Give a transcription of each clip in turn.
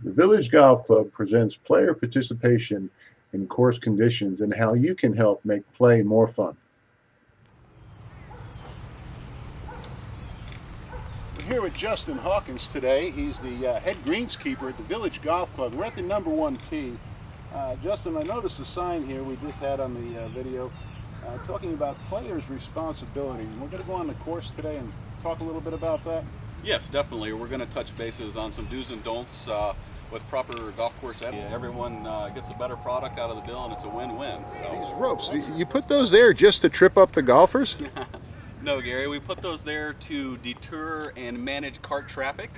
The Village Golf Club presents player participation in course conditions and how you can help make play more fun. We're here with Justin Hawkins today. He's the head greenskeeper at the Village Golf Club. We're at the number one tee. Justin, I noticed a sign here we just had on the video talking about players' responsibility. We're going to go on the course today and talk a little bit about that. Yes, definitely. We're going to touch bases on some do's and don'ts with proper golf course etiquette. Everyone gets a better product out of the deal, and it's a win-win. So. These ropes, you put those there just to trip up the golfers? No, Gary, we put those there to deter and manage cart traffic.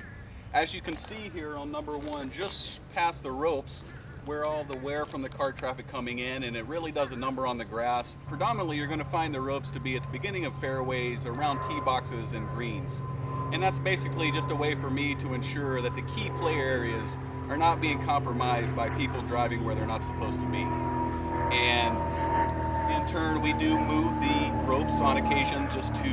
As you can see here on number one, just past the ropes, where all the wear from the cart traffic coming in, and it really does a number on the grass. Predominantly, you're going to find the ropes to be at the beginning of fairways, around tee boxes and greens. And that's basically just a way for me to ensure that the key play areas are not being compromised by people driving where they're not supposed to be. And in turn, we do move the ropes on occasion just to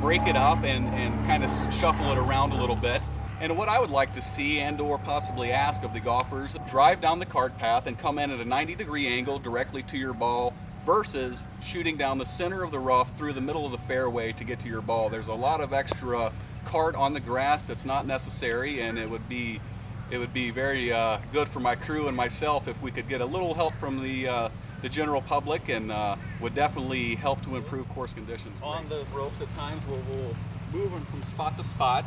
break it up and kind of shuffle it around a little bit. And what I would like to see and or possibly ask of the golfers, drive down the cart path and come in at a 90-degree angle directly to your ball versus shooting down the center of the rough through the middle of the fairway to get to your ball. There's a lot of extra cart on the grass that's not necessary, and it would be very good for my crew and myself if we could get a little help from the general public, and would definitely help to improve course conditions. On the ropes at times we'll move them from spot to spot.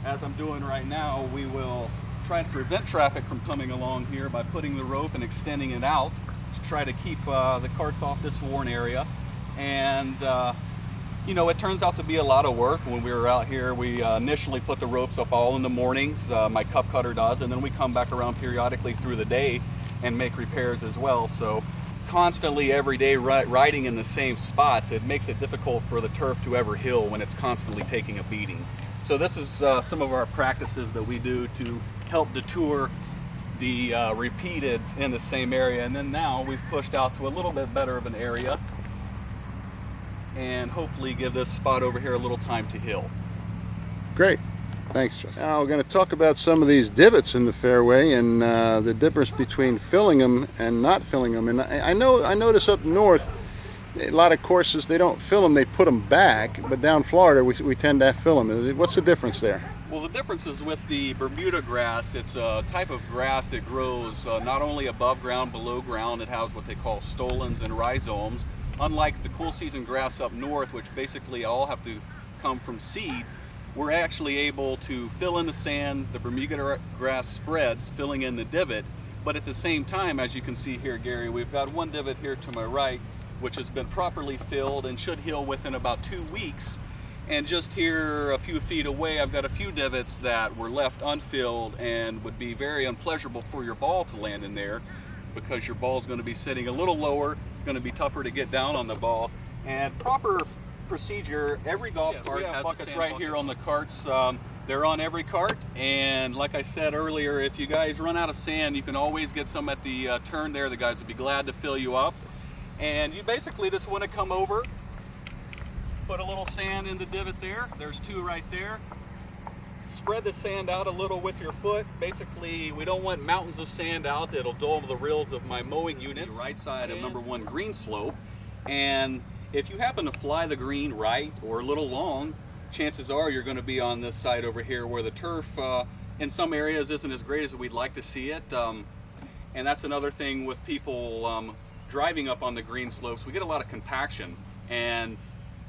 As I'm doing right now, we will try to prevent traffic from coming along here by putting the rope and extending it out to try to keep the carts off this worn area. And you know, it turns out to be a lot of work. When we were out here, we initially put the ropes up all in the mornings, my cup cutter does, and then we come back around periodically through the day and make repairs as well. So constantly every day riding in the same spots, it makes it difficult for the turf to ever heal when it's constantly taking a beating. So this is some of our practices that we do to help deter the repeated in the same area. And then now we've pushed out to a little bit better of an area and hopefully give this spot over here a little time to heal. Great. Thanks, Justin. Now we're going to talk about some of these divots in the fairway and the difference between filling them and not filling them. And I notice up north, a lot of courses, they don't fill them, they put them back, but down Florida we tend to fill them. What's the difference there? Well, the difference is with the Bermuda grass. It's a type of grass that grows not only above ground, below ground. It has what they call stolons and rhizomes. Unlike the cool season grass up north, which basically all have to come from seed, we're actually able to fill in the sand, the Bermuda grass spreads, filling in the divot. But at the same time, as you can see here, Gary, we've got one divot here to my right, which has been properly filled and should heal within about 2 weeks. And just here a few feet away, I've got a few divots that were left unfilled and would be very unpleasurable for your ball to land in there, because your ball is going to be sitting a little lower, going to be tougher to get down on the ball. And proper procedure, every golf cart has buckets right here on the carts. They're on every cart, and like I said earlier, if you guys run out of sand, you can always get some at the turn there. The guys would be glad to fill you up. And you basically just want to come over, put a little sand in the divot there. There's two right there. Spread the sand out a little with your foot. Basically, we don't want mountains of sand out. It'll dull the reels of my mowing units. The right side of number one green slope. And if you happen to fly the green right or a little long, chances are you're going to be on this side over here where the turf in some areas isn't as great as we'd like to see it. And that's another thing with people driving up on the green slopes. We get a lot of compaction, and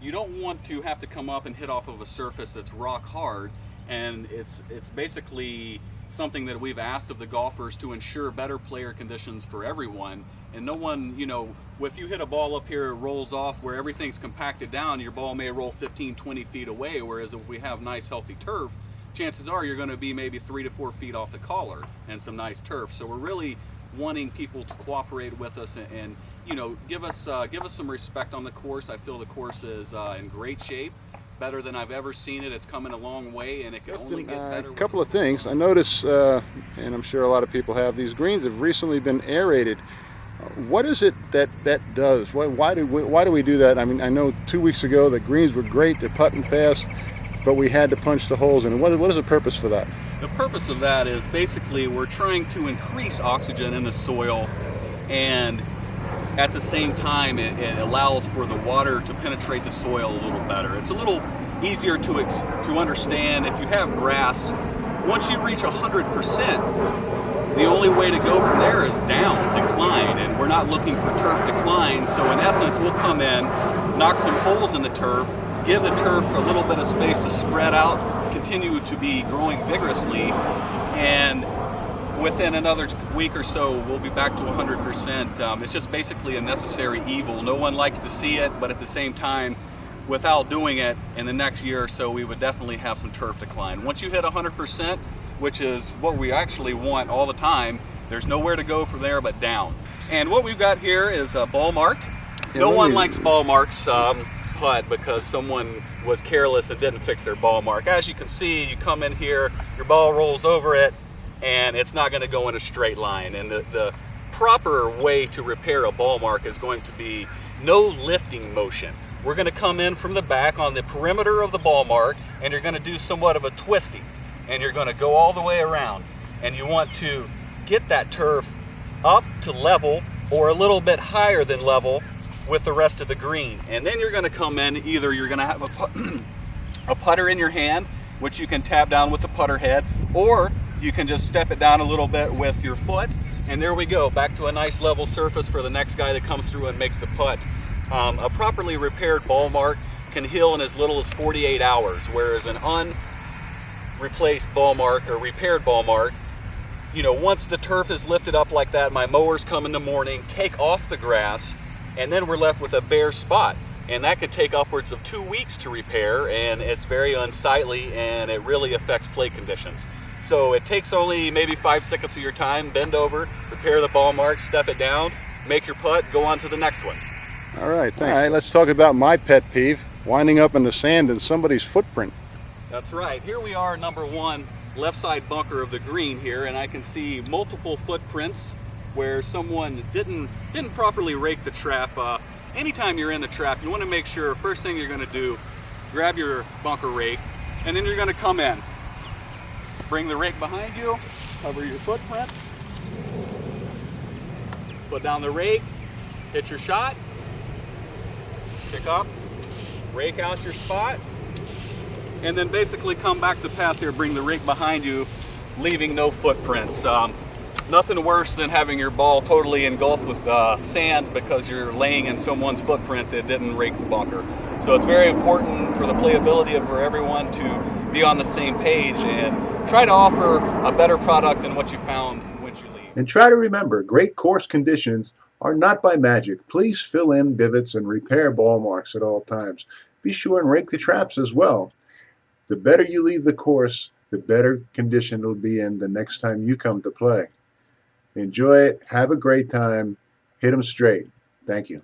you don't want to have to come up and hit off of a surface that's rock hard. And it's basically something that we've asked of the golfers to ensure better player conditions for everyone. And no one, you know, if you hit a ball up here, it rolls off where everything's compacted down, your ball may roll 15, 20 feet away, whereas if we have nice healthy turf, chances are you're going to be maybe 3 to 4 feet off the collar and some nice turf. So we're really wanting people to cooperate with us and you know, give us some respect on the course. I feel the course is in great shape, better than I've ever seen it. It's coming a long way, and it can only get better. A couple of things. I notice, and I'm sure a lot of people have, these greens have recently been aerated. What is it that does? Why do we do that? I mean, I know 2 weeks ago the greens were great, they're putting fast, but we had to punch the holes in. And what is the purpose for that? The purpose of that is basically we're trying to increase oxygen in the soil, and at the same time it allows for the water to penetrate the soil a little better. It's a little easier to understand. If you have grass, once you reach 100%, the only way to go from there is down, decline, and we're not looking for turf decline. So in essence, we'll come in, knock some holes in the turf, give the turf a little bit of space to spread out, continue to be growing vigorously, and within another week or so, we'll be back to 100%. It's just basically a necessary evil. No one likes to see it, but at the same time, without doing it in the next year or so, we would definitely have some turf decline. Once you hit 100%, which is what we actually want all the time, there's nowhere to go from there but down. And what we've got here is a ball mark. No one likes ball marks putt because someone was careless and didn't fix their ball mark. As you can see, you come in here, your ball rolls over it, and it's not going to go in a straight line. And the proper way to repair a ball mark is going to be no lifting motion. We're going to come in from the back on the perimeter of the ball mark, and you're going to do somewhat of a twisting, and you're going to go all the way around, and you want to get that turf up to level or a little bit higher than level with the rest of the green. And then you're going to come in, either you're going to have a putter in your hand, which you can tap down with the putter head, or you can just step it down a little bit with your foot, and there we go, back to a nice level surface for the next guy that comes through and makes the putt. A properly repaired ball mark can heal in as little as 48 hours, whereas an unreplaced ball mark or repaired ball mark, you know, once the turf is lifted up like that, my mowers come in the morning, take off the grass, and then we're left with a bare spot. And that could take upwards of 2 weeks to repair, and it's very unsightly, and it really affects play conditions. So it takes only maybe 5 seconds of your time, bend over, repair the ball mark, step it down, make your putt, go on to the next one. All right, thanks. All right, let's talk about my pet peeve, winding up in the sand in somebody's footprint. That's right. Here we are, number one, left side bunker of the green here, and I can see multiple footprints where someone didn't properly rake the trap. Anytime you're in the trap, you want to make sure, first thing you're going to do, grab your bunker rake, and then you're going to come in. Bring the rake behind you, cover your footprint, put down the rake, hit your shot, pick up, rake out your spot, and then basically come back the path here, bring the rake behind you, leaving no footprints. Nothing worse than having your ball totally engulfed with sand because you're laying in someone's footprint that didn't rake the bunker. So it's very important for the playability for everyone to be on the same page and try to offer a better product than what you found once you leave. And try to remember, great course conditions are not by magic. Please fill in divots and repair ball marks at all times. Be sure and rake the traps as well. The better you leave the course, the better condition it'll be in the next time you come to play. Enjoy it. Have a great time. Hit them straight. Thank you.